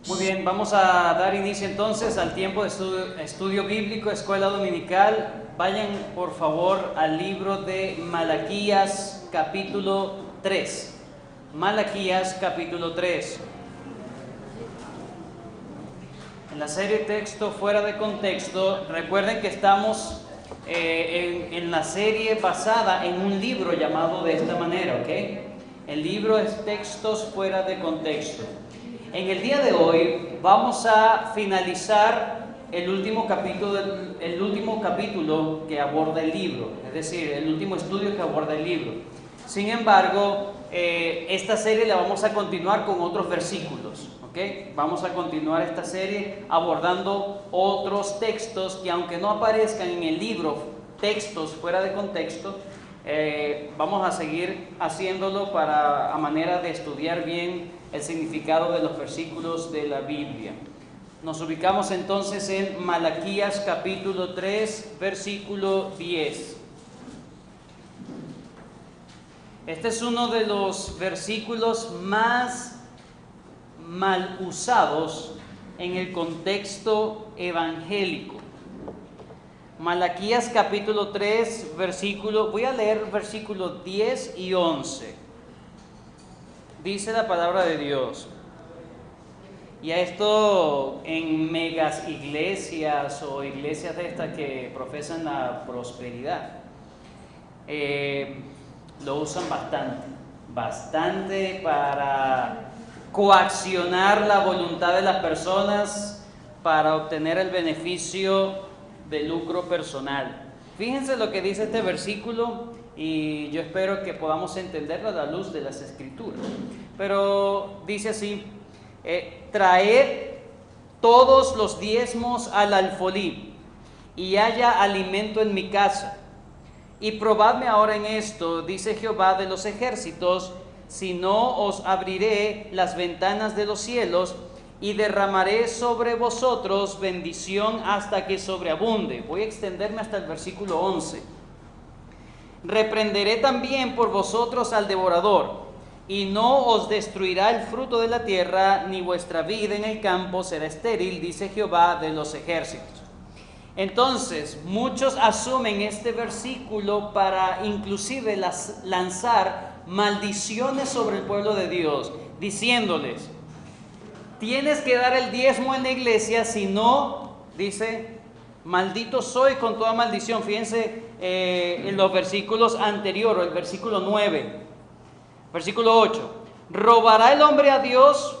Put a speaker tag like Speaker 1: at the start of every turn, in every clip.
Speaker 1: Muy bien, vamos a dar inicio entonces al tiempo de estudio bíblico, escuela dominical. Vayan por favor al libro de Malaquías capítulo 3. Malaquías capítulo 3. En la serie Texto Fuera de Contexto, recuerden que estamos en la serie basada en un libro llamado de esta manera, ¿ok? El libro es Textos Fuera de Contexto. En el día de hoy vamos a finalizar el último capítulo que aborda el libro, es decir, el último estudio que aborda el libro. Sin embargo, esta serie la vamos a continuar con otros versículos, ¿ok? Vamos a continuar esta serie abordando otros textos que, aunque no aparezcan en el libro, textos fuera de contexto, vamos a seguir haciéndolo a manera de estudiar bien el significado de los versículos de la Biblia. Nos ubicamos entonces en Malaquías capítulo 3, versículo 10. Este es uno de los versículos más mal usados en el contexto evangélico. Malaquías capítulo 3, voy a leer versículos 10 y 11. Dice la palabra de Dios. Y a esto en megas iglesias o iglesias de estas que profesan la prosperidad, lo usan bastante para coaccionar la voluntad de las personas para obtener el beneficio de lucro personal. Fíjense lo que dice este versículo y yo espero que podamos entenderlo a la luz de las Escrituras. Pero dice así: traed todos los diezmos al alfolí y haya alimento en mi casa. Y probadme ahora en esto, dice Jehová de los ejércitos, si no os abriré las ventanas de los cielos y derramaré sobre vosotros bendición hasta que sobreabunde. Voy a extenderme hasta el versículo 11. Reprenderé también por vosotros al devorador, y no os destruirá el fruto de la tierra, ni vuestra vida en el campo será estéril, dice Jehová de los ejércitos. Entonces, muchos asumen este versículo para inclusive lanzar maldiciones sobre el pueblo de Dios, diciéndoles: tienes que dar el diezmo en la iglesia, si no, dice, maldito soy con toda maldición. Fíjense en los versículos anteriores, el versículo 9, versículo 8. ¿Robará el hombre a Dios?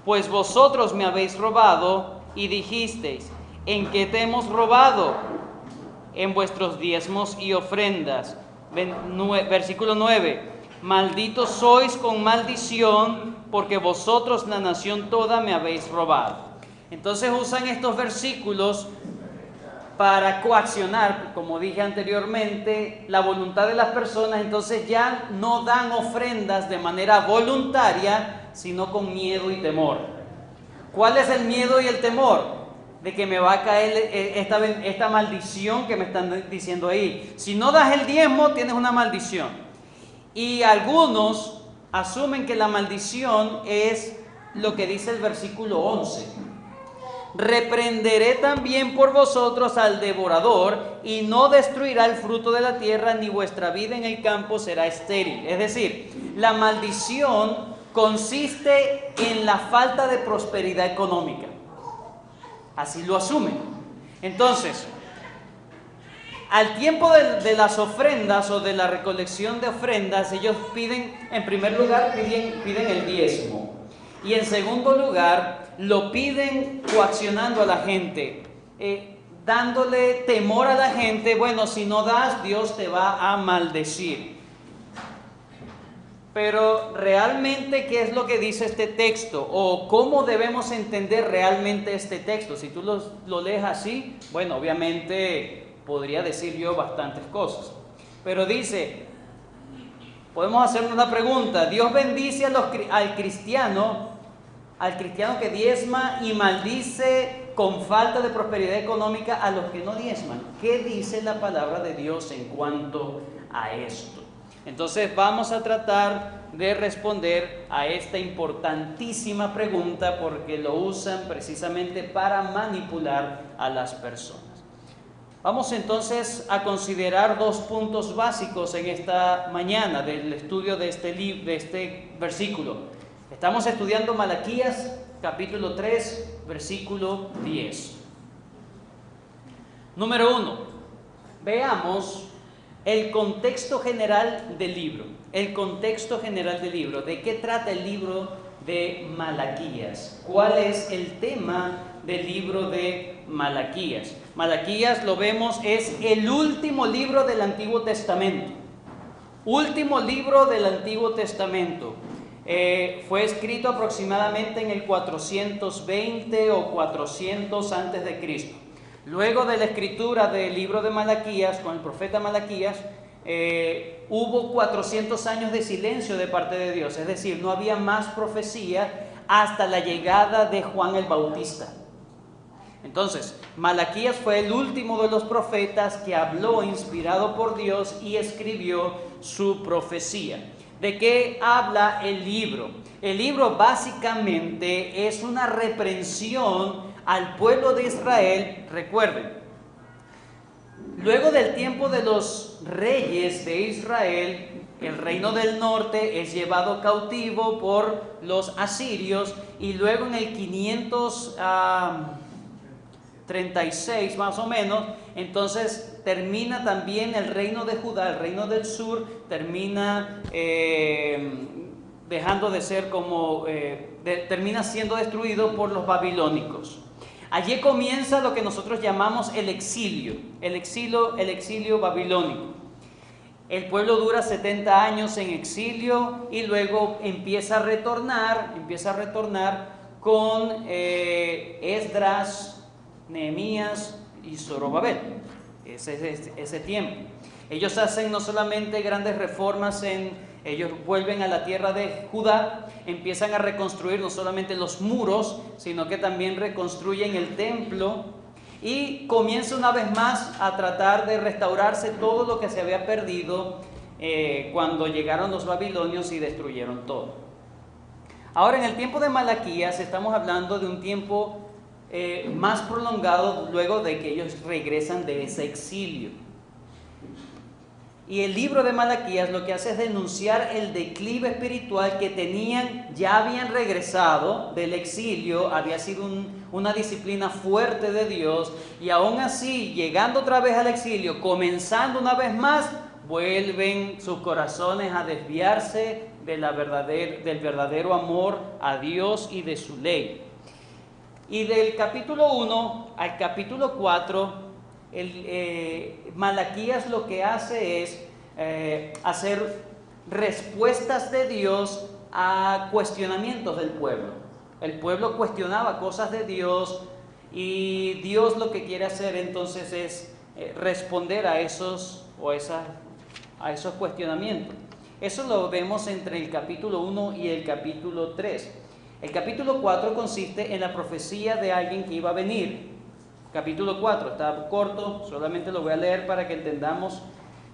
Speaker 1: Pues vosotros me habéis robado y dijisteis: ¿en qué te hemos robado? En vuestros diezmos y ofrendas. Versículo 9. Malditos sois con maldición, porque vosotros, la nación toda, me habéis robado. Entonces usan estos versículos para coaccionar, como dije anteriormente, la voluntad de las personas. Entonces ya no dan ofrendas de manera voluntaria, sino con miedo y temor. ¿Cuál es el miedo y el temor? De que me va a caer esta maldición que me están diciendo ahí. Si no das el diezmo, tienes una maldición. Y algunos asumen que la maldición es lo que dice el versículo 11. Reprenderé también por vosotros al devorador, y no destruirá el fruto de la tierra, ni vuestra vida en el campo será estéril. Es decir, la maldición consiste en la falta de prosperidad económica. Así lo asumen. Entonces, al tiempo de las ofrendas o de la recolección de ofrendas, ellos piden, en primer lugar, piden el diezmo. Y en segundo lugar, lo piden coaccionando a la gente, dándole temor a la gente. Bueno, si no das, Dios te va a maldecir. Pero realmente, ¿qué es lo que dice este texto? ¿O cómo debemos entender realmente este texto? Si tú lo lees así, bueno, obviamente podría decir yo bastantes cosas. Pero dice, podemos hacernos una pregunta: ¿Dios bendice al cristiano que diezma y maldice con falta de prosperidad económica a los que no diezman? ¿Qué dice la palabra de Dios en cuanto a esto? Entonces vamos a tratar de responder a esta importantísima pregunta, porque lo usan precisamente para manipular a las personas. Vamos entonces a considerar dos puntos básicos en esta mañana del estudio de este versículo. Estamos estudiando Malaquías, capítulo 3, versículo 10. Número 1, veamos el contexto general del libro. El contexto general del libro. ¿De qué trata el libro de Malaquías? ¿Cuál es el tema del libro de Malaquías? Malaquías, lo vemos, es el último libro del Antiguo Testamento. Último libro del Antiguo Testamento. Fue escrito aproximadamente en el 420 o 400 antes de Cristo. Luego de la escritura del libro de Malaquías, con el profeta Malaquías, hubo 400 años de silencio de parte de Dios. Es decir, no había más profecía hasta la llegada de Juan el Bautista. Entonces, Malaquías fue el último de los profetas que habló inspirado por Dios y escribió su profecía. ¿De qué habla el libro? El libro básicamente es una reprensión al pueblo de Israel. Recuerden, luego del tiempo de los reyes de Israel, el reino del norte es llevado cautivo por los asirios, y luego en el 536 más o menos, entonces termina también el reino de Judá, el reino del sur, termina dejando de ser termina siendo destruido por los babilónicos. Allí comienza lo que nosotros llamamos el exilio babilónico. El pueblo dura 70 años en exilio y luego empieza a retornar con Esdras, Nehemías y Zorobabel. Ese tiempo. Ellos hacen no solamente grandes reformas ellos vuelven a la tierra de Judá, empiezan a reconstruir no solamente los muros, sino que también reconstruyen el templo, y comienza una vez más a tratar de restaurarse todo lo que se había perdido cuando llegaron los babilonios y destruyeron todo. Ahora, en el tiempo de Malaquías estamos hablando de un tiempo más prolongado luego de que ellos regresan de ese exilio. Y el libro de Malaquías lo que hace es denunciar el declive espiritual que tenían. Ya habían regresado del exilio, había sido una disciplina fuerte de Dios, y aún así, llegando otra vez al exilio, comenzando una vez más, vuelven sus corazones a desviarse del verdadero amor a Dios y de su ley. Y del capítulo 1 al capítulo 4, Malaquías lo que hace es hacer respuestas de Dios a cuestionamientos del pueblo. El pueblo cuestionaba cosas de Dios, y Dios lo que quiere hacer entonces es responder a esos cuestionamientos. Eso lo vemos entre el capítulo 1 y el capítulo 3. El capítulo 4 consiste en la profecía de alguien que iba a venir. Capítulo 4, está corto, solamente lo voy a leer para que entendamos.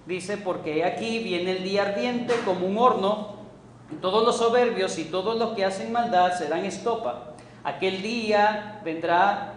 Speaker 1: Dice: porque aquí viene el día ardiente como un horno, y todos los soberbios y todos los que hacen maldad serán estopa. Aquel día vendrá,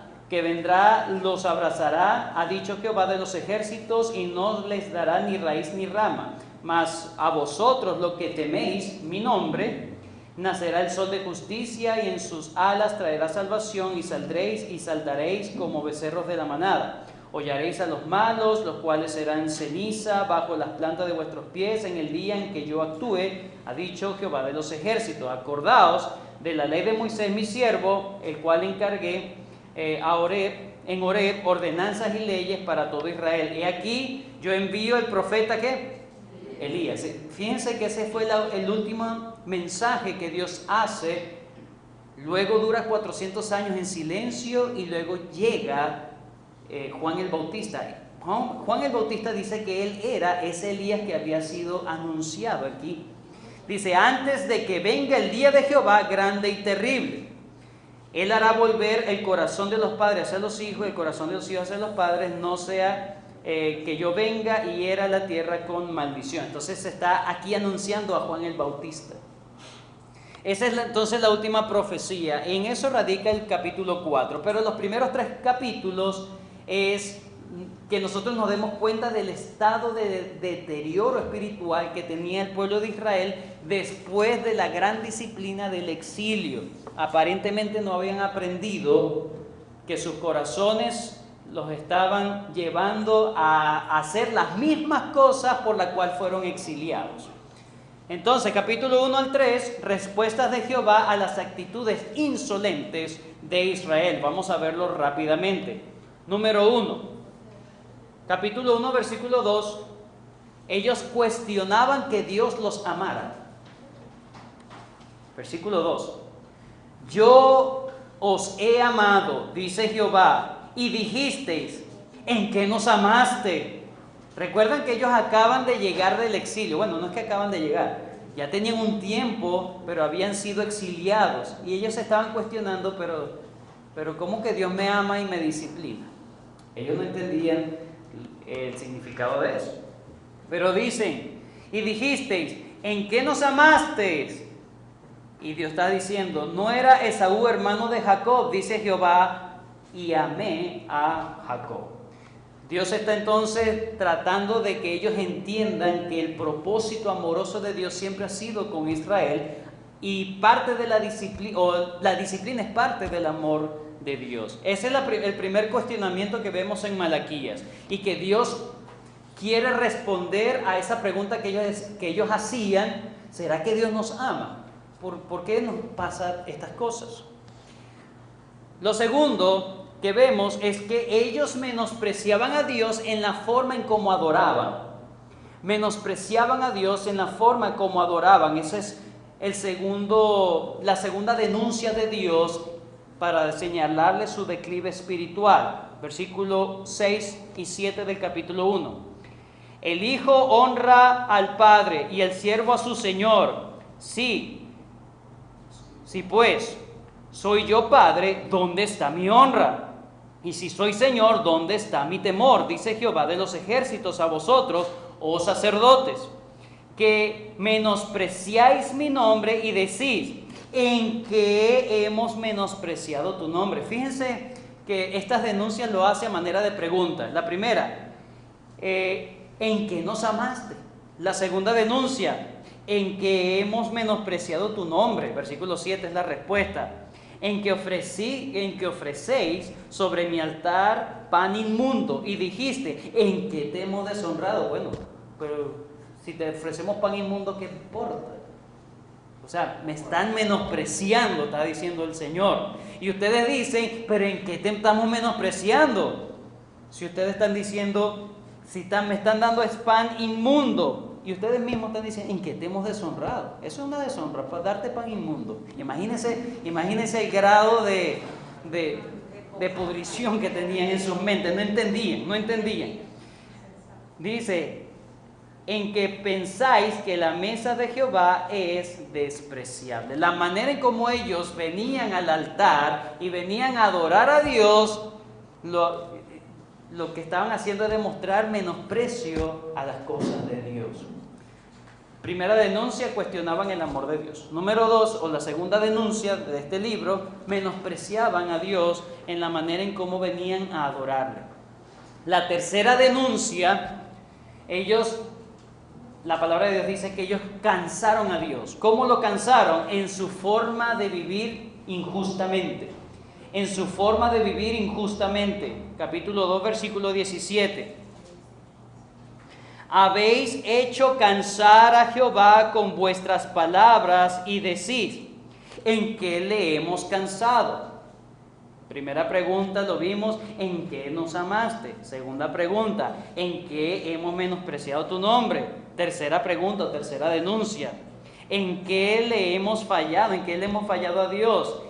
Speaker 1: los abrazará, ha dicho Jehová de los ejércitos, y no les dará ni raíz ni rama. Mas a vosotros, los que teméis mi nombre, nacerá el sol de justicia, y en sus alas traerá salvación, y saldréis y saltaréis como becerros de la manada. Hollaréis a los malos, los cuales serán ceniza bajo las plantas de vuestros pies en el día en que yo actúe, ha dicho Jehová de los ejércitos. Acordaos de la ley de Moisés mi siervo, el cual encargué en Horeb ordenanzas y leyes para todo Israel. He aquí yo envío el profeta ¿qué? Elías. Fíjense que ese fue el último mensaje que Dios hace. Luego dura 400 años en silencio, y luego llega Juan el Bautista. Juan el Bautista dice que él era ese Elías que había sido anunciado aquí. Dice: antes de que venga el día de Jehová grande y terrible, él hará volver el corazón de los padres hacia los hijos, el corazón de los hijos hacia los padres, no sea que yo venga y hiera la tierra con maldición. Entonces se está aquí anunciando a Juan el Bautista. Esa es entonces la última profecía. En eso radica el capítulo 4. Pero los primeros 3 capítulos es que nosotros nos demos cuenta del estado de deterioro espiritual que tenía el pueblo de Israel después de la gran disciplina del exilio. Aparentemente no habían aprendido que sus corazones los estaban llevando a hacer las mismas cosas por las cuales fueron exiliados. Entonces, capítulo 1 al 3, respuestas de Jehová a las actitudes insolentes de Israel. Vamos a verlo rápidamente. Número 1, capítulo 1, versículo 2, ellos cuestionaban que Dios los amara. Versículo 2, yo os he amado, dice Jehová, y dijisteis, ¿en qué nos amaste? Recuerdan que ellos acaban de llegar del exilio. Bueno, no es que acaban de llegar, ya tenían un tiempo, pero habían sido exiliados. Y ellos se estaban cuestionando, pero ¿cómo que Dios me ama y me disciplina? Ellos no entendían el significado de eso. Pero dicen, y dijisteis, ¿en qué nos amasteis? Y Dios está diciendo, no era Esaú hermano de Jacob, dice Jehová, y amé a Jacob. Dios está entonces tratando de que ellos entiendan que el propósito amoroso de Dios siempre ha sido con Israel, y parte de la disciplina, o la disciplina es parte del amor de Dios. Ese es el primer cuestionamiento que vemos en Malaquías, y que Dios quiere responder a esa pregunta que ellos hacían: ¿será que Dios nos ama? ¿Por qué nos pasan estas cosas? Lo segundo que vemos es que ellos menospreciaban a Dios en la forma en cómo adoraban. Menospreciaban a Dios en la forma como adoraban. Esa es la segunda denuncia de Dios para señalarle su declive espiritual. Versículo 6 y 7 del capítulo 1. El hijo honra al padre y el siervo a su señor. Sí, pues, soy yo padre, ¿dónde está mi honra? Y si soy señor, ¿dónde está mi temor? Dice Jehová de los ejércitos a vosotros, oh sacerdotes, que menospreciáis mi nombre y decís, ¿en qué hemos menospreciado tu nombre? Fíjense que estas denuncias lo hace a manera de pregunta. La primera, ¿en qué nos amaste? La segunda denuncia, ¿en qué hemos menospreciado tu nombre? Versículo 7 es la respuesta. En que ofrecéis sobre mi altar pan inmundo, y dijiste, ¿en qué te hemos deshonrado? Bueno, pero si te ofrecemos pan inmundo, ¿qué importa? O sea, me están menospreciando, está diciendo el Señor. Y ustedes dicen, ¿pero en qué te estamos menospreciando? Si ustedes están diciendo, me están dando es pan inmundo, y ustedes mismos están diciendo, ¿en qué te hemos deshonrado? Eso es una deshonra, para darte pan inmundo. Imagínense el grado de pudrición que tenían en sus mentes. No entendían. Dice, en que pensáis que la mesa de Jehová es despreciable. La manera en cómo ellos venían al altar y venían a adorar a Dios, lo que estaban haciendo es demostrar menosprecio a las cosas de Dios. Primera denuncia, cuestionaban el amor de Dios. Número 2, o la segunda denuncia de este libro, menospreciaban a Dios en la manera en cómo venían a adorarle. La tercera denuncia, la palabra de Dios dice que ellos cansaron a Dios. ¿Cómo lo cansaron? En su forma de vivir injustamente. Capítulo 2, versículo 17. Habéis hecho cansar a Jehová con vuestras palabras y decís, ¿en qué le hemos cansado? Primera pregunta, lo vimos, ¿en qué nos amaste? Segunda pregunta, ¿en qué hemos menospreciado tu nombre? Tercera pregunta, tercera denuncia, ¿en qué le hemos fallado? ¿En qué le hemos fallado a Dios?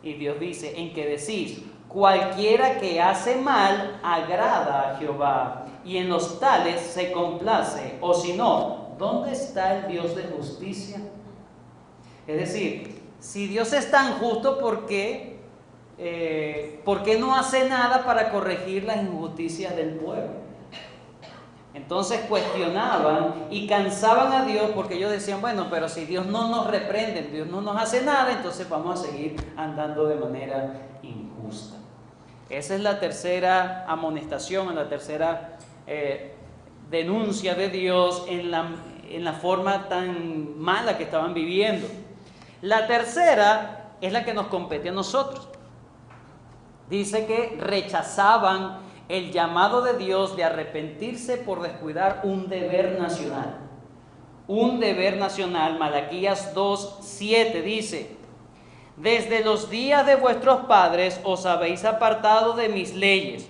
Speaker 1: Y Dios dice, ¿en qué decís? Cualquiera que hace mal agrada a Jehová, y en los tales se complace. O si no, ¿dónde está el Dios de justicia? Es decir, si Dios es tan justo, ¿por qué no hace nada para corregir las injusticias del pueblo? Entonces cuestionaban y cansaban a Dios porque ellos decían, bueno, pero si Dios no nos reprende, Dios no nos hace nada, entonces vamos a seguir andando de manera injusta. Esa es la tercera amonestación, la tercera denuncia de Dios en la forma tan mala que estaban viviendo. La tercera es la que nos compete a nosotros. Dice que rechazaban el llamado de Dios de arrepentirse por descuidar un deber nacional. Un deber nacional. Malaquías 2:7 dice: desde los días de vuestros padres os habéis apartado de mis leyes.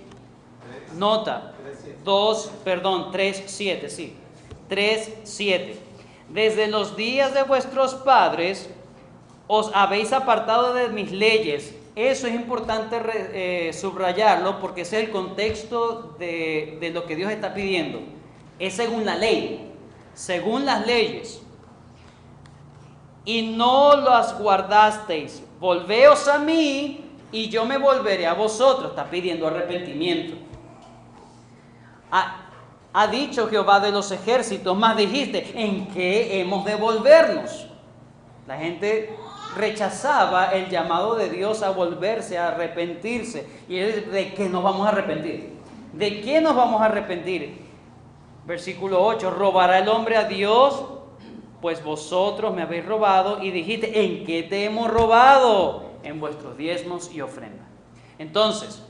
Speaker 1: Nota, 3:7, sí. 3:7. Desde los días de vuestros padres os habéis apartado de mis leyes. Eso es importante subrayarlo porque ese es el contexto de lo que Dios está pidiendo. Es según la ley, según las leyes. Y no las guardasteis. Volveos a mí y yo me volveré a vosotros. Está pidiendo arrepentimiento. Ha dicho Jehová de los ejércitos, mas dijiste, ¿en qué hemos de volvernos? La gente rechazaba el llamado de Dios a volverse, a arrepentirse. ¿Y de qué nos vamos a arrepentir? ¿De qué nos vamos a arrepentir? Versículo 8, ¿robará el hombre a Dios? Pues vosotros me habéis robado. Y dijiste, ¿en qué te hemos robado? En vuestros diezmos y ofrendas. Entonces,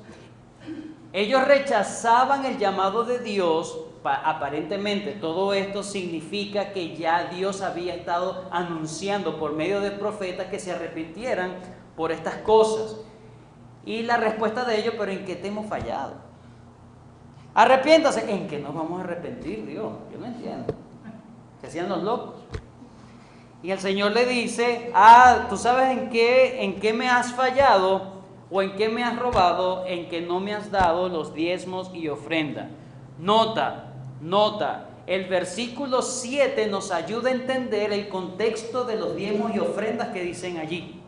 Speaker 1: ellos rechazaban el llamado de Dios. Aparentemente todo esto significa que ya Dios había estado anunciando por medio de profetas que se arrepintieran por estas cosas. Y la respuesta de ellos, ¿pero en qué te hemos fallado? Arrepiéntase. ¿En qué nos vamos a arrepentir, Dios? Yo no entiendo. Se hacían los locos. Y el Señor le dice, ¿tú sabes en qué me has fallado? ¿O en qué me has robado? En que no me has dado los diezmos y ofrenda. Nota, el versículo 7 nos ayuda a entender el contexto de los diezmos y ofrendas que dicen allí.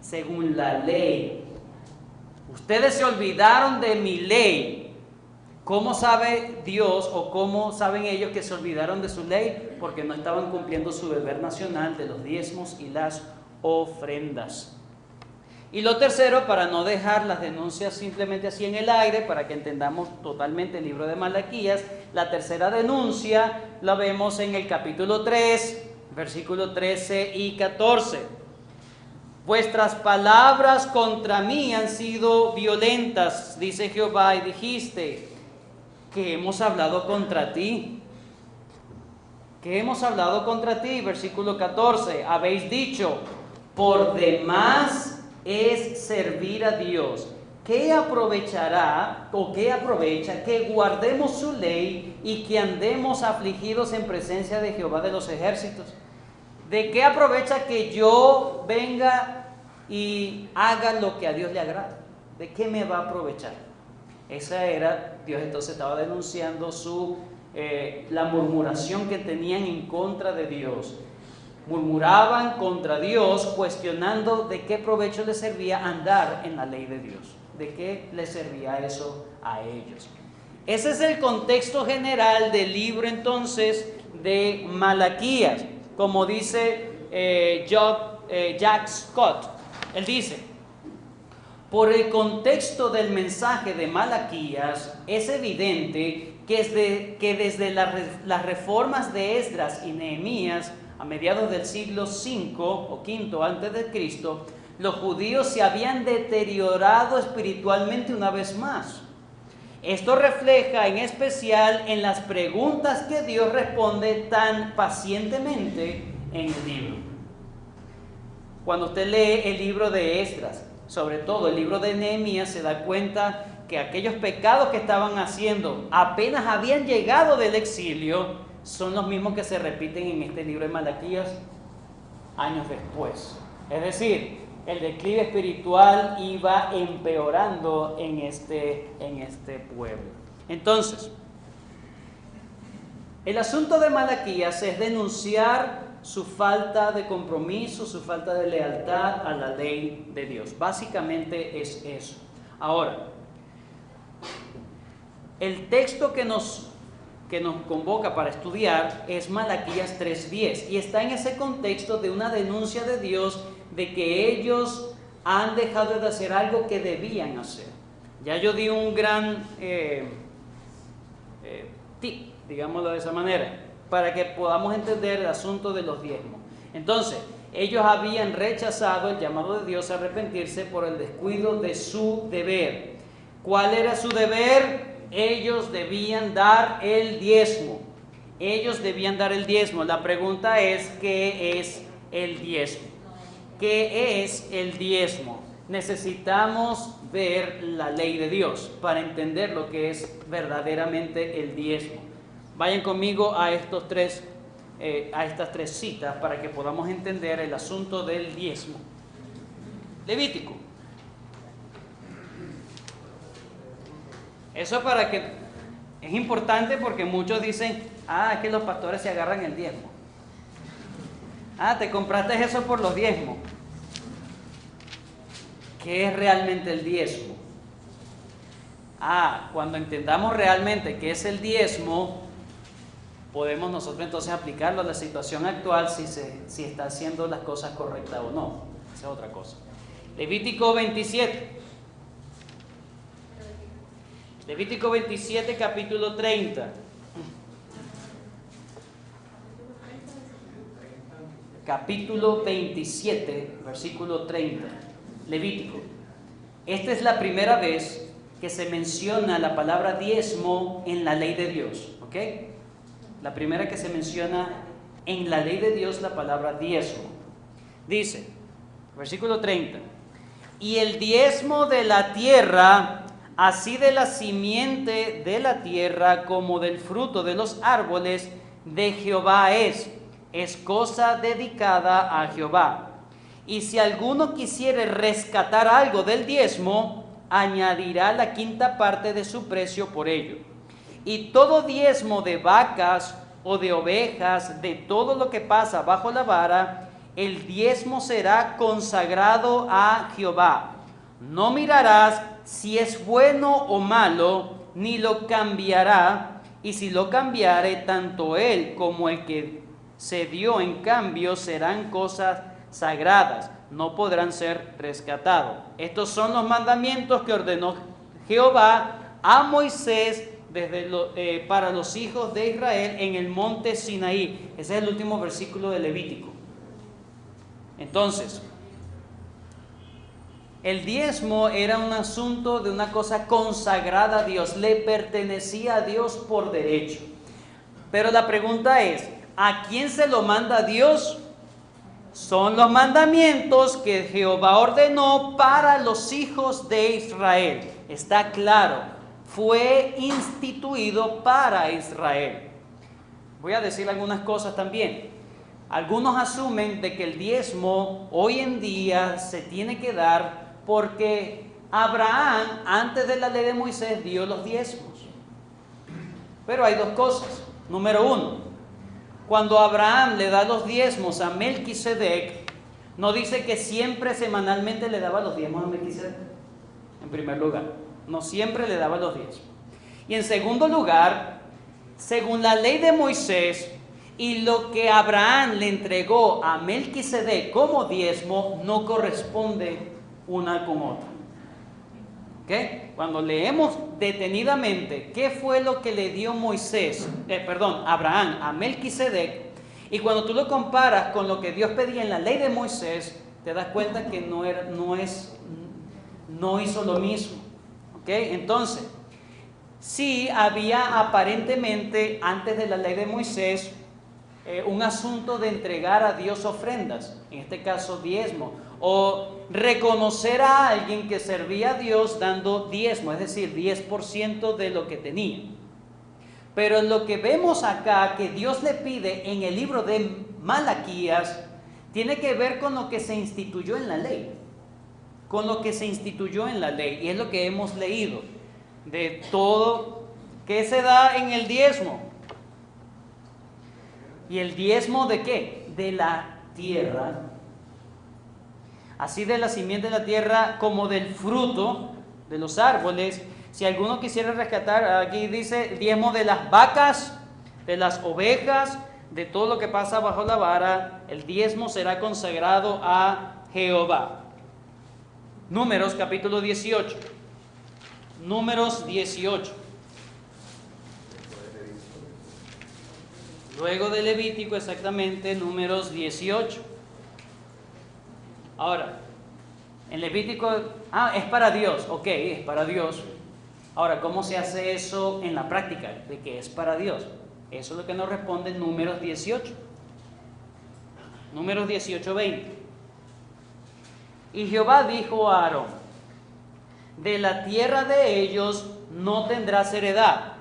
Speaker 1: Según la ley. Ustedes se olvidaron de mi ley. ¿Cómo sabe Dios o cómo saben ellos que se olvidaron de su ley? Porque no estaban cumpliendo su deber nacional de los diezmos y las ofrendas. Y lo tercero, para no dejar las denuncias simplemente así en el aire, para que entendamos totalmente el libro de Malaquías, la tercera denuncia la vemos en el capítulo 3, versículos 13 y 14. Vuestras palabras contra mí han sido violentas, dice Jehová, y dijiste, que hemos hablado contra ti. ¿Qué hemos hablado contra ti? Versículo 14, habéis dicho, por demás es servir a Dios. ¿Qué aprovechará o qué aprovecha que guardemos su ley y que andemos afligidos en presencia de Jehová de los ejércitos? ¿De qué aprovecha que yo venga y haga lo que a Dios le agrada? ¿De qué me va a aprovechar? Esa era, Dios entonces estaba denunciando la murmuración que tenían en contra de Dios. Murmuraban contra Dios, cuestionando de qué provecho les servía andar en la ley de Dios. ¿De qué les servía eso a ellos? Ese es el contexto general del libro entonces de Malaquías. Como dice Jack Scott, él dice, por el contexto del mensaje de Malaquías, es evidente que desde las reformas de Esdras y Nehemías, a mediados del siglo V o V antes de Cristo, los judíos se habían deteriorado espiritualmente una vez más. Esto refleja en especial en las preguntas que Dios responde tan pacientemente en el libro. Cuando usted lee el libro de Esdras, sobre todo el libro de Nehemías, se da cuenta que aquellos pecados que estaban haciendo apenas habían llegado del exilio, son los mismos que se repiten en este libro de Malaquías años después. Es decir, el declive espiritual iba empeorando en este pueblo. Entonces, el asunto de Malaquías es denunciar su falta de compromiso, su falta de lealtad a la ley de Dios. Básicamente es eso. Ahora, el texto que nos que nos convoca para estudiar es Malaquías 3:10 y está en ese contexto de una denuncia de Dios de que ellos han dejado de hacer algo que debían hacer. Ya yo di un gran tip, digámoslo de esa manera, para que podamos entender el asunto de los diezmos. Entonces, ellos habían rechazado el llamado de Dios a arrepentirse por el descuido de su deber. ¿Cuál era su deber? Ellos debían dar el diezmo. Ellos debían dar el diezmo. La pregunta es, ¿qué es el diezmo? ¿Qué es el diezmo? Necesitamos ver la ley de Dios para entender lo que es verdaderamente el diezmo. Vayan conmigo a estas tres citas para que podamos entender el asunto del diezmo. Levítico. Eso para que es importante porque muchos dicen, es que los pastores se agarran el diezmo. Te compraste eso por los diezmos. ¿Qué es realmente el diezmo? Cuando entendamos realmente qué es el diezmo, podemos nosotros entonces aplicarlo a la situación actual si está haciendo las cosas correctas o no. Esa es otra cosa. Levítico 27. Levítico 27, capítulo 30. Capítulo 27, versículo 30. Levítico. Esta es la primera vez que se menciona la palabra diezmo en la ley de Dios. ¿Ok? La primera que se menciona en la ley de Dios la palabra diezmo. Dice, versículo 30. Y el diezmo de la tierra, así de la simiente de la tierra como del fruto de los árboles, de Jehová es cosa dedicada a Jehová. Y si alguno quisiere rescatar algo del diezmo, añadirá la quinta parte de su precio por ello. Y todo diezmo de vacas o de ovejas, de todo lo que pasa bajo la vara, el diezmo será consagrado a Jehová. No mirarás si es bueno o malo, ni lo cambiará, y si lo cambiare, tanto él como el que se dio en cambio serán cosas sagradas, no podrán ser rescatados. Estos son los mandamientos que ordenó Jehová a Moisés para los hijos de Israel en el monte Sinaí. Ese es el último versículo de Levítico. Entonces, el diezmo era un asunto de una cosa consagrada a Dios, le pertenecía a Dios por derecho. Pero la pregunta es, ¿a quién se lo manda Dios? Son los mandamientos que Jehová ordenó para los hijos de Israel. Está claro, fue instituido para Israel. Voy a decir algunas cosas también. Algunos asumen de que el diezmo hoy en día se tiene que dar porque Abraham, antes de la ley de Moisés, dio los diezmos. Pero hay dos cosas. Número uno, cuando Abraham le da los diezmos a Melquisedec, no dice que siempre semanalmente le daba los diezmos a Melquisedec. En primer lugar, no siempre le daba los diezmos. Y en segundo lugar, según la ley de Moisés y lo que Abraham le entregó a Melquisedec como diezmo, no corresponde una con otra. ¿Okay? Cuando leemos detenidamente qué fue lo que le dio Abraham a Melquisedec, y cuando tú lo comparas con lo que Dios pedía en la ley de Moisés, te das cuenta que no hizo lo mismo. ¿Okay? Entonces, sí había aparentemente antes de la ley de Moisés un asunto de entregar a Dios ofrendas, en este caso diezmo, o reconocer a alguien que servía a Dios dando diezmo, es decir, 10% de lo que tenía. Pero lo que vemos acá que Dios le pide en el libro de Malaquías tiene que ver con lo que se instituyó en la ley. Con lo que se instituyó en la ley. Y es lo que hemos leído. De todo que se da en el diezmo. ¿Y el diezmo de qué? De la tierra. Así de la simiente de la tierra como del fruto de los árboles, Si alguno quisiera rescatar, aquí dice el diezmo de las vacas, de las ovejas, de todo lo que pasa bajo la vara, el diezmo será consagrado a Jehová. Números capítulo 18. Números 18. Luego de Levítico, exactamente, Números 18. Ahora, en Levítico, es para Dios, ok, es para Dios. Ahora, ¿cómo se hace eso en la práctica? De que es para Dios. Eso es lo que nos responde Números 18. Números 18, 20. Y Jehová dijo a Aarón: de la tierra de ellos no tendrás heredad,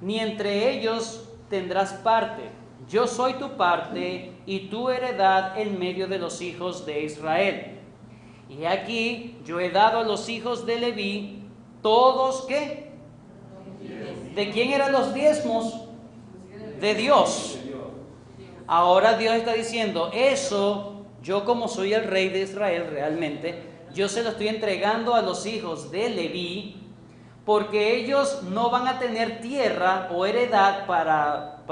Speaker 1: ni entre ellos tendrás parte. Yo soy tu parte y tu heredad en medio de los hijos de Israel. Y aquí yo he dado a los hijos de Leví todos, ¿qué? ¿De quién eran los diezmos? De Dios. Ahora Dios está diciendo, eso, yo como soy el rey de Israel realmente, yo se lo estoy entregando a los hijos de Leví, porque ellos no van a tener tierra o heredad para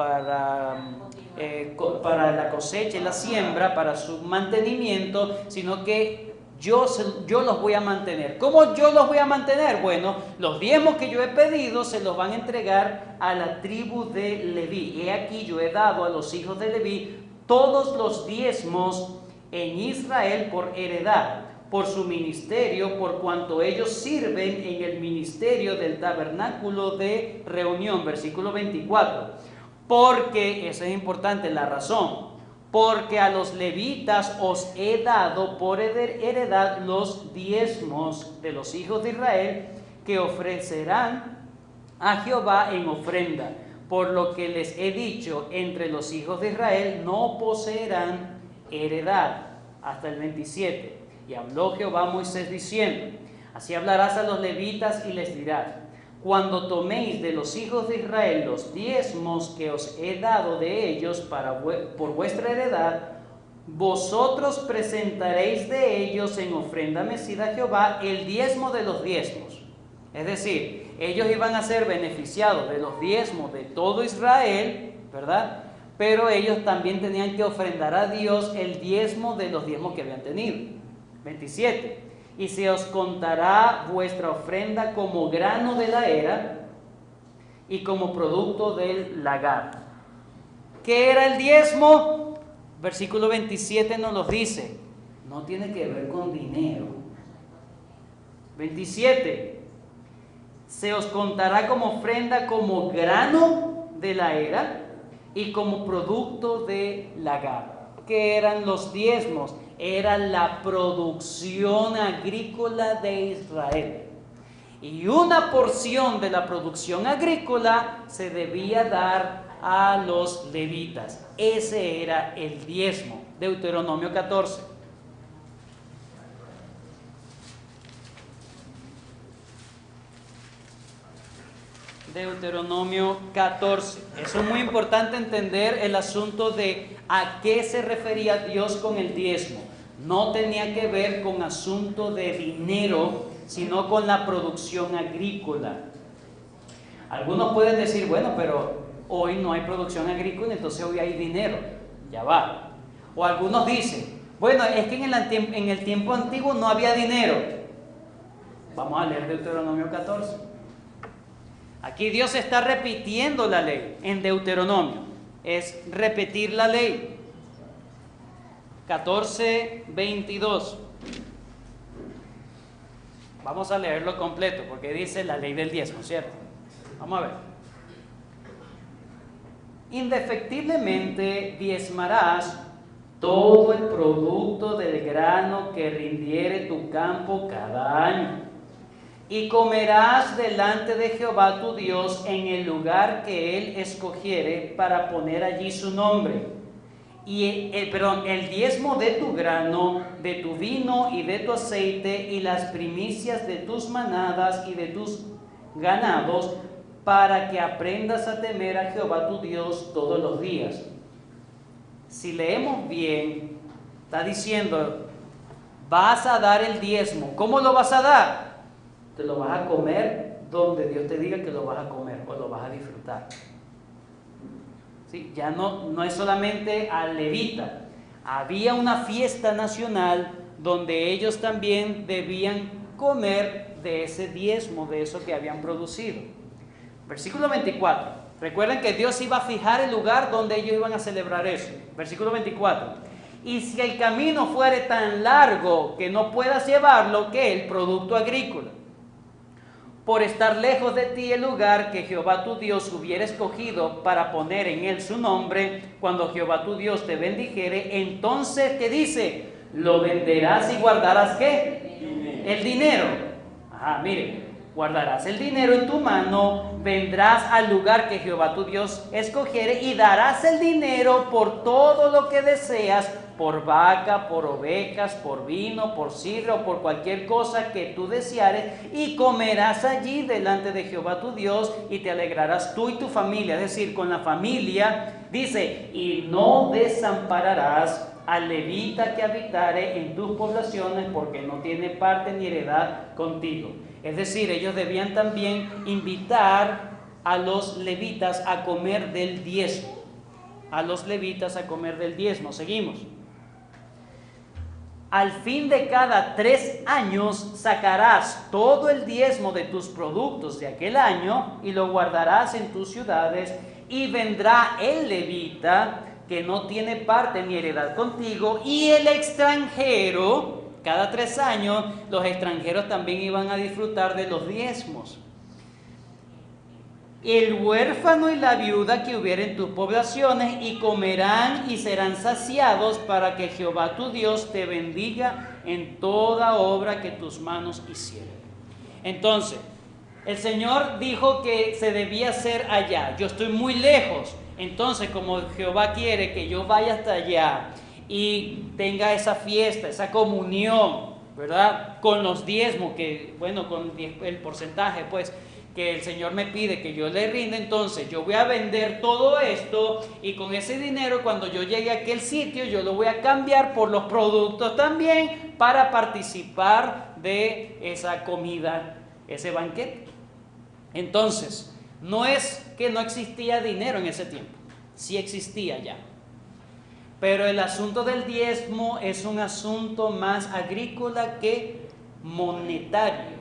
Speaker 1: la cosecha y la siembra, para su mantenimiento, sino que yo los voy a mantener. ¿Cómo yo los voy a mantener? Bueno, los diezmos que yo he pedido se los van a entregar a la tribu de Leví. He aquí yo he dado a los hijos de Leví todos los diezmos en Israel por heredad, por su ministerio, por cuanto ellos sirven en el ministerio del tabernáculo de reunión. Versículo 24. Porque, eso es importante, la razón. Porque a los levitas os he dado por heredad los diezmos de los hijos de Israel, que ofrecerán a Jehová en ofrenda. Por lo que les he dicho, entre los hijos de Israel no poseerán heredad. Hasta el 27. Y habló Jehová a Moisés diciendo: así hablarás a los levitas y les dirás: cuando toméis de los hijos de Israel los diezmos que os he dado de ellos por vuestra heredad, vosotros presentaréis de ellos en ofrenda mecida a Jehová el diezmo de los diezmos. Es decir, ellos iban a ser beneficiados de los diezmos de todo Israel, ¿verdad? Pero ellos también tenían que ofrendar a Dios el diezmo de los diezmos que habían tenido. 27. Y se os contará vuestra ofrenda como grano de la era y como producto del lagar. ¿Qué era el diezmo? Versículo 27 nos lo dice. No tiene que ver con dinero. 27. Se os contará como ofrenda como grano de la era y como producto de lagar. ¿Qué eran los diezmos? Era la producción agrícola de Israel. Y una porción de la producción agrícola se debía dar a los levitas. Ese era el diezmo. Deuteronomio 14. Deuteronomio 14. Eso es muy importante entender el asunto de a qué se refería Dios con el diezmo. No tenía que ver con asunto de dinero, sino con la producción agrícola. Algunos pueden decir, bueno, pero hoy no hay producción agrícola, entonces hoy hay dinero. Ya va. O algunos dicen, bueno, es que en el tiempo antiguo no había dinero. Vamos a leer Deuteronomio 14. Aquí Dios está repitiendo la ley en Deuteronomio. Es repetir la ley. 14:22. Vamos a leerlo completo porque dice la ley del diezmo, ¿cierto? Vamos a ver. Indefectiblemente diezmarás todo el producto del grano que rindiere tu campo cada año. Y comerás delante de Jehová tu Dios en el lugar que Él escogiere para poner allí su nombre. Y el diezmo de tu grano, de tu vino y de tu aceite, y las primicias de tus manadas y de tus ganados, para que aprendas a temer a Jehová tu Dios todos los días. Si leemos bien, está diciendo, vas a dar el diezmo. ¿Cómo lo vas a dar? Te lo vas a comer donde Dios te diga que lo vas a comer o lo vas a disfrutar. ¿Sí? Ya no es solamente al levita. Había una fiesta nacional donde ellos también debían comer de ese diezmo, de eso que habían producido. Versículo 24. Recuerden que Dios iba a fijar el lugar donde ellos iban a celebrar eso. Versículo 24. Y si el camino fuere tan largo que no puedas llevarlo, ¿qué? El producto agrícola. Por estar lejos de ti el lugar que Jehová tu Dios hubiera escogido para poner en él su nombre, cuando Jehová tu Dios te bendijere, entonces, ¿qué dice? Lo venderás y guardarás, ¿qué? El dinero. Mire, guardarás el dinero en tu mano, vendrás al lugar que Jehová tu Dios escogiere y darás el dinero por todo lo que deseas, por vaca, por ovejas, por vino, por sidra o por cualquier cosa que tú deseares, y comerás allí delante de Jehová tu Dios y te alegrarás tú y tu familia, es decir, con la familia, dice, y no desampararás al levita que habitare en tus poblaciones, porque no tiene parte ni heredad contigo. Es decir, ellos debían también invitar a los levitas a comer del diezmo. A los levitas a comer del diezmo. Seguimos. Al fin de cada 3 años sacarás todo el diezmo de tus productos de aquel año y lo guardarás en tus ciudades, y vendrá el levita que no tiene parte ni heredad contigo, y el extranjero. Cada 3 años los extranjeros también iban a disfrutar de los diezmos. El huérfano y la viuda que hubiera en tus poblaciones, y comerán y serán saciados, para que Jehová tu Dios te bendiga en toda obra que tus manos hicieran. Entonces, el Señor dijo que se debía hacer allá. Yo estoy muy lejos. Entonces, como Jehová quiere que yo vaya hasta allá y tenga esa fiesta, esa comunión, ¿verdad? Con los diezmos, que, bueno, con el porcentaje, pues, que el Señor me pide que yo le rinda, entonces yo voy a vender todo esto, y con ese dinero, cuando yo llegue a aquel sitio, yo lo voy a cambiar por los productos también, para participar de esa comida, ese banquete. Entonces, no es que no existía dinero en ese tiempo, sí existía ya. Pero el asunto del diezmo es un asunto más agrícola que monetario.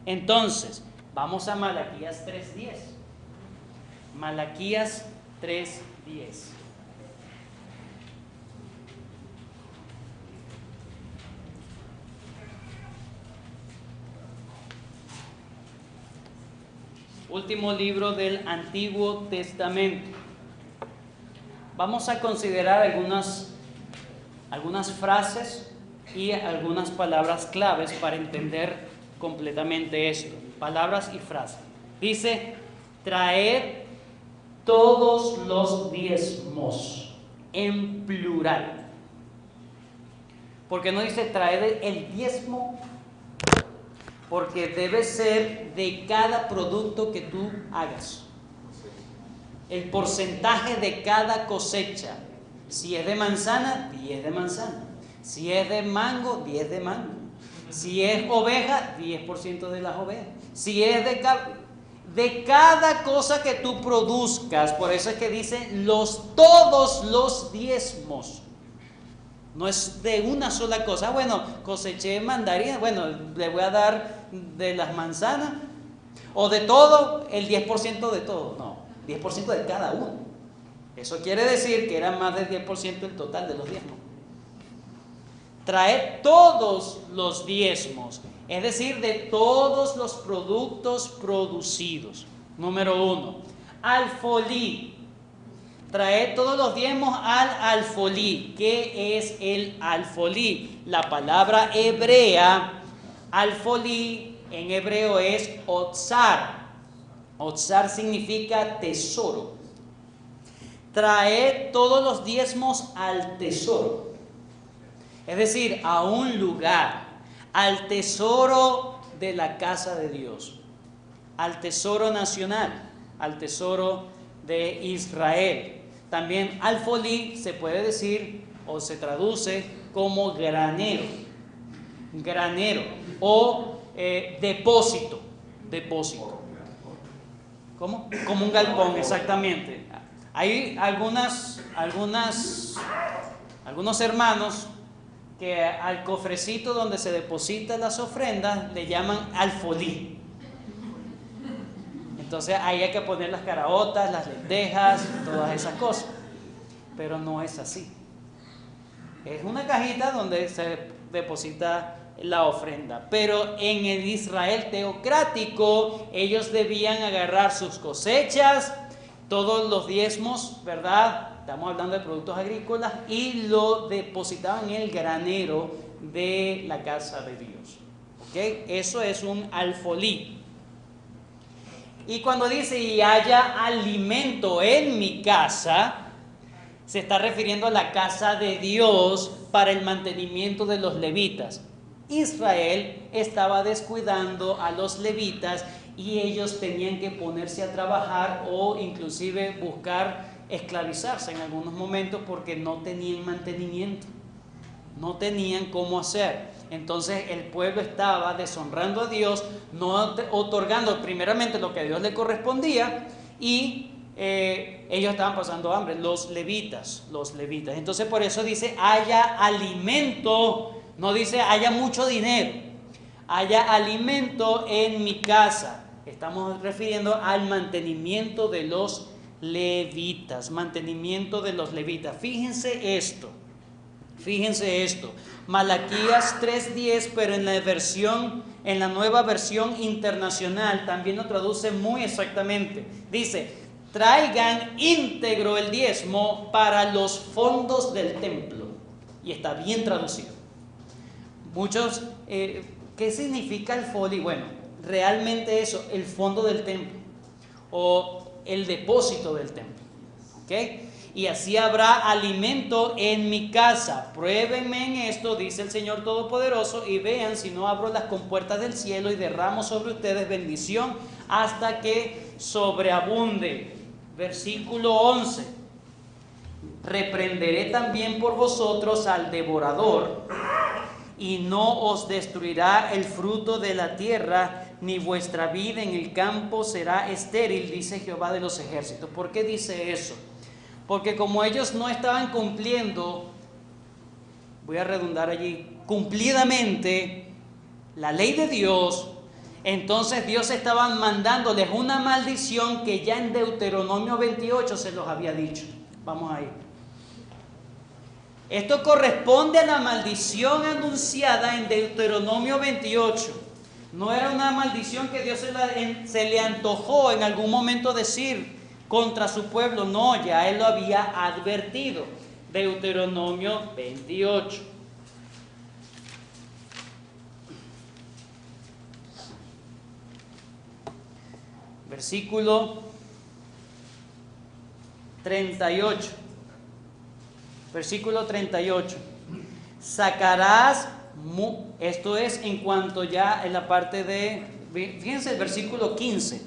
Speaker 1: Entonces, vamos a Malaquías 3:10. Malaquías 3:10. Último libro del Antiguo Testamento. Vamos a considerar algunas frases y algunas palabras claves para entender completamente esto. Palabras y frases. Dice, traed todos los diezmos, en plural. Porque no dice traed el diezmo, porque debe ser de cada producto que tú hagas. El porcentaje de cada cosecha. Si es de manzana, 10 de manzana. Si es de mango, 10 de mango. Si es oveja, 10% de las ovejas. Si es de cada cosa que tú produzcas. Por eso es que dice todos los diezmos. No es de una sola cosa. Bueno, coseché mandarinas, bueno, le voy a dar de las manzanas. O de todo, el 10% de todo. No, 10% de cada uno. Eso quiere decir que era más del 10% el total de los diezmos. Traed todos los diezmos, es decir, de todos los productos producidos. Número 1, alfolí. Traed todos los diezmos al alfolí. ¿Qué es el alfolí? La palabra hebrea, alfolí, en hebreo es otzar. Otzar significa tesoro. Traed todos los diezmos al tesoro. Es decir, a un lugar, al tesoro de la casa de Dios, al tesoro nacional, al tesoro de Israel. También alfolí se puede decir o se traduce como granero o depósito. depósito. ¿Cómo? Como un galpón, exactamente. Hay algunos hermanos que al cofrecito donde se depositan las ofrendas le llaman alfolí. Entonces ahí hay que poner las caraotas, las lentejas, todas esas cosas. Pero no es así. Es una cajita donde se deposita la ofrenda. Pero en el Israel teocrático, ellos debían agarrar sus cosechas, todos los diezmos, ¿verdad? Estamos hablando de productos agrícolas, y lo depositaban en el granero de la casa de Dios. ¿Okay? Eso es un alfolí. Y cuando dice, y haya alimento en mi casa, se está refiriendo a la casa de Dios para el mantenimiento de los levitas. Israel estaba descuidando a los levitas y ellos tenían que ponerse a trabajar o inclusive buscar esclavizarse en algunos momentos porque no tenían mantenimiento, no tenían cómo hacer. Entonces el pueblo estaba deshonrando a Dios, no otorgando primeramente lo que a Dios le correspondía, y ellos estaban pasando hambre, los levitas. Entonces por eso dice haya alimento, no dice haya mucho dinero, haya alimento en mi casa. Estamos refiriendo al mantenimiento de los levitas, Fíjense esto. Malaquías 3:10, pero en la nueva versión internacional también lo traduce muy exactamente. Dice, traigan íntegro el diezmo para los fondos del templo. Y está bien traducido. Muchos, ¿qué significa el foli? Bueno, realmente eso, el fondo del templo o el depósito del templo. ¿Ok? Y así habrá alimento en mi casa. Pruébenme en esto, dice el Señor Todopoderoso, y vean si no abro las compuertas del cielo y derramo sobre ustedes bendición hasta que sobreabunde. Versículo 11. Reprenderé también por vosotros al devorador, y no os destruirá el fruto de la tierra, ni vuestra vida en el campo será estéril, dice Jehová de los ejércitos. ¿Por qué dice eso? Porque como ellos no estaban cumpliendo, voy a redundar allí, cumplidamente la ley de Dios, entonces Dios estaba mandándoles una maldición que ya en Deuteronomio 28 se los había dicho. Vamos ahí. Esto corresponde a la maldición anunciada en Deuteronomio 28. No era una maldición que Dios se le antojó en algún momento decir contra su pueblo. No, ya Él lo había advertido. Deuteronomio 28. Versículo 38. Versículo 38. Sacarás, esto es en cuanto ya en la parte de, fíjense el versículo 15.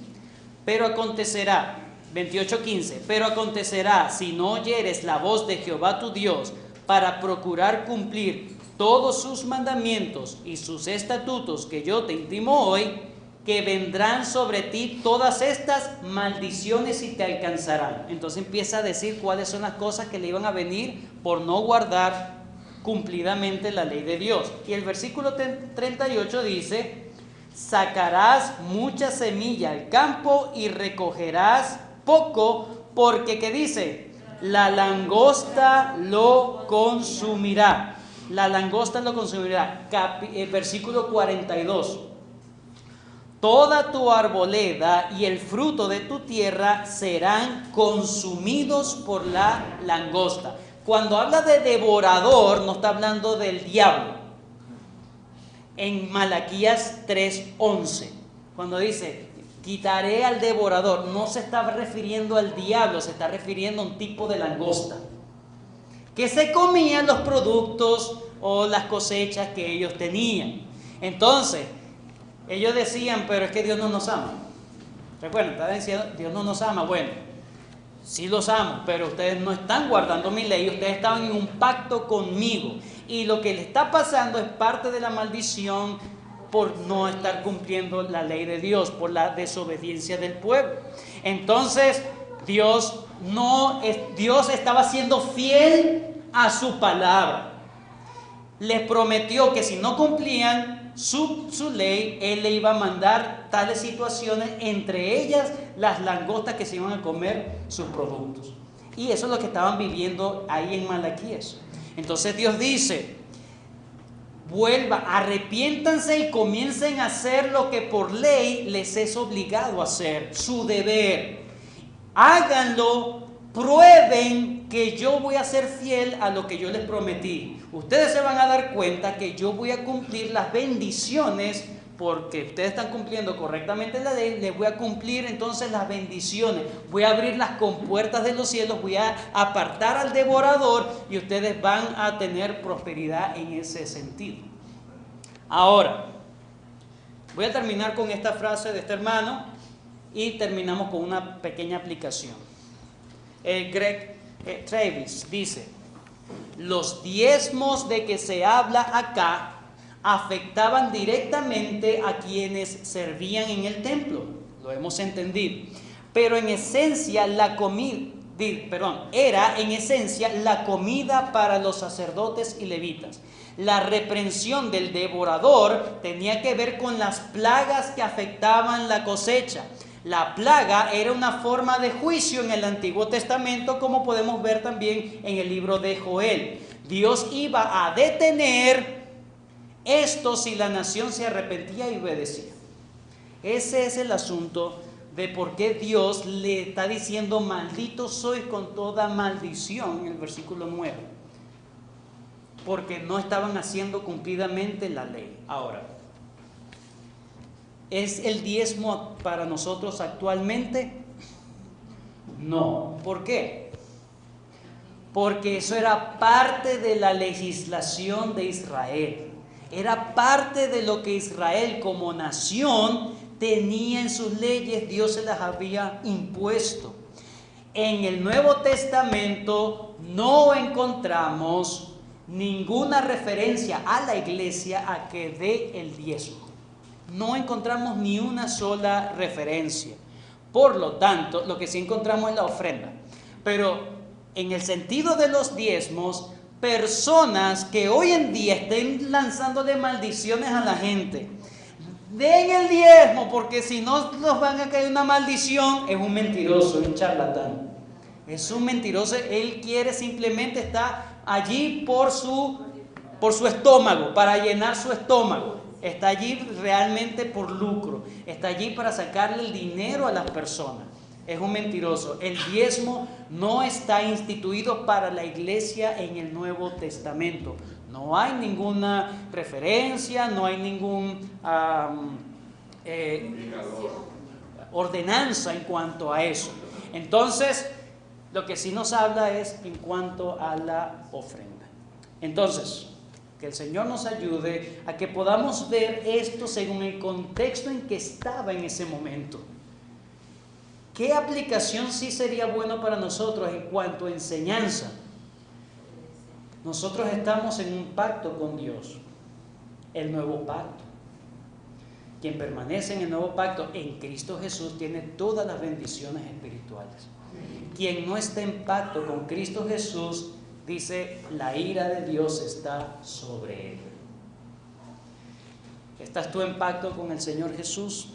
Speaker 1: Pero acontecerá, 28:15, pero acontecerá si no oyeres la voz de Jehová tu Dios para procurar cumplir todos sus mandamientos y sus estatutos que yo te intimo hoy, que vendrán sobre ti todas estas maldiciones y te alcanzarán. Entonces empieza a decir cuáles son las cosas que le iban a venir por no guardar cumplidamente la ley de Dios. Y el versículo 38 dice, sacarás mucha semilla al campo y recogerás poco, porque ¿qué dice? La langosta lo consumirá. La langosta lo consumirá. Versículo 42. Toda tu arboleda y el fruto de tu tierra serán consumidos por la langosta. Cuando habla de devorador, no está hablando del diablo. En Malaquías 3:11, cuando dice, quitaré al devorador, no se está refiriendo al diablo, se está refiriendo a un tipo de langosta que se comían los productos o las cosechas que ellos tenían. Entonces, ellos decían, pero es que Dios no nos ama. Recuerden, estaban diciendo, Dios no nos ama. Bueno, sí los amo, pero ustedes no están guardando mi ley, ustedes estaban en un pacto conmigo. Y lo que le está pasando es parte de la maldición por no estar cumpliendo la ley de Dios, por la desobediencia del pueblo. Entonces Dios estaba siendo fiel a su palabra. Les prometió que si no cumplían su ley, Él le iba a mandar tales situaciones, entre ellas las langostas que se iban a comer sus productos. Y eso es lo que estaban viviendo ahí en Malaquías. Entonces Dios dice: arrepiéntanse y comiencen a hacer lo que por ley les es obligado a hacer, su deber. Háganlo, prueben que yo voy a ser fiel a lo que yo les prometí. Ustedes se van a dar cuenta que yo voy a cumplir las bendiciones, porque ustedes están cumpliendo correctamente la ley. Les voy a cumplir entonces las bendiciones. Voy a abrir las compuertas de los cielos, voy a apartar al devorador y ustedes van a tener prosperidad en ese sentido. Ahora, voy a terminar con esta frase de este hermano y terminamos con una pequeña aplicación. Greg Travis dice: los diezmos de que se habla acá afectaban directamente a quienes servían en el templo. Lo hemos entendido. Pero en esencia era en esencia la comida para los sacerdotes y levitas. La reprensión del devorador tenía que ver con las plagas que afectaban la cosecha. La plaga era una forma de juicio en el Antiguo Testamento, como podemos ver también en el libro de Joel. Dios iba a detener esto si la nación se arrepentía y obedecía. Ese es el asunto de por qué Dios le está diciendo: maldito sois con toda maldición, en el versículo 9. Porque no estaban haciendo cumplidamente la ley. Ahora, ¿es el diezmo para nosotros actualmente? No. ¿Por qué? Porque eso era parte de la legislación de Israel. Era parte de lo que Israel como nación tenía en sus leyes. Dios se las había impuesto. En el Nuevo Testamento no encontramos ninguna referencia a la iglesia a que dé el diezmo. No encontramos ni una sola referencia. Por lo tanto, lo que sí encontramos es la ofrenda. Pero en el sentido de los diezmos, personas que hoy en día estén lanzándole maldiciones a la gente: den el diezmo porque si no nos van a caer una maldición, es un mentiroso, un charlatán. Es un mentiroso. Él quiere simplemente estar allí por su estómago, para llenar su estómago. Está allí realmente por lucro. Está allí para sacarle el dinero a las personas. Es un mentiroso. El diezmo no está instituido para la iglesia en el Nuevo Testamento. No hay ninguna referencia, no hay ningún ordenanza en cuanto a eso. Entonces, lo que sí nos habla es en cuanto a la ofrenda. Entonces, que el Señor nos ayude a que podamos ver esto según el contexto en que estaba en ese momento. ¿Qué aplicación sí sería bueno para nosotros en cuanto a enseñanza? Nosotros estamos en un pacto con Dios, el nuevo pacto. Quien permanece en el nuevo pacto en Cristo Jesús tiene todas las bendiciones espirituales. Quien no está en pacto con Cristo Jesús, dice, la ira de Dios está sobre él. ¿Estás tú en pacto con el Señor Jesús?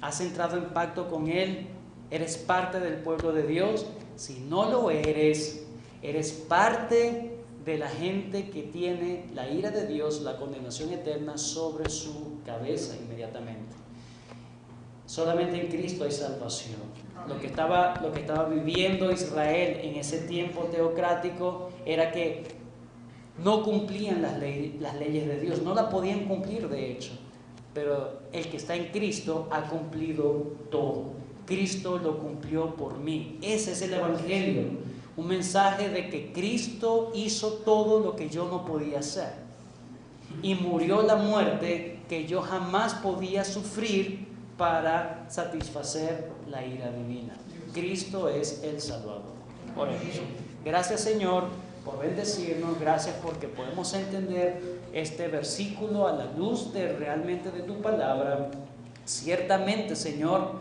Speaker 1: ¿Has entrado en pacto con Él? ¿Eres parte del pueblo de Dios? Si no lo eres, eres parte de la gente que tiene la ira de Dios, la condenación eterna sobre su cabeza inmediatamente. Solamente en Cristo hay salvación. Lo que estaba viviendo Israel en ese tiempo teocrático era que no cumplían las leyes de Dios, no la podían cumplir de hecho. Pero el que está en Cristo ha cumplido todo. Cristo lo cumplió por mí. Ese es el Evangelio. Un mensaje de que Cristo hizo todo lo que yo no podía hacer. Y murió la muerte que yo jamás podía sufrir para satisfacer la ira divina. Cristo es el Salvador. Oremos. Gracias, Señor, por bendecirnos, gracias porque podemos entender este versículo a la luz realmente de tu palabra. Ciertamente, Señor,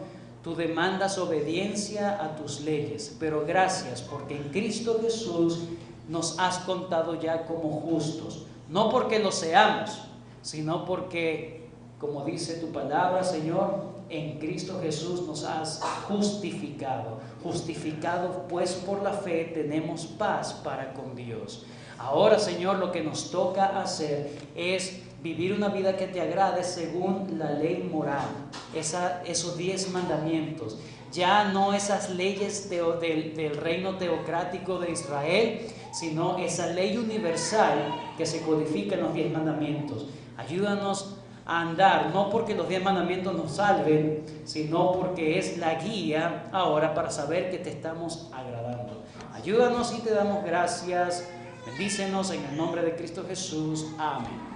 Speaker 1: tú demandas obediencia a tus leyes, pero gracias porque en Cristo Jesús nos has contado ya como justos, no porque lo seamos, sino porque, como dice tu palabra, Señor, en Cristo Jesús nos has justificado. Justificado pues por la fe tenemos paz para con Dios. Ahora, Señor, lo que nos toca hacer es vivir una vida que te agrade según la ley moral, esos 10 mandamientos. Ya no esas leyes del reino teocrático de Israel, sino esa ley universal que se codifica en los 10 mandamientos. Ayúdanos a andar, no porque los 10 mandamientos nos salven, sino porque es la guía ahora para saber que te estamos agradando. Ayúdanos y te damos gracias. Bendícenos en el nombre de Cristo Jesús. Amén.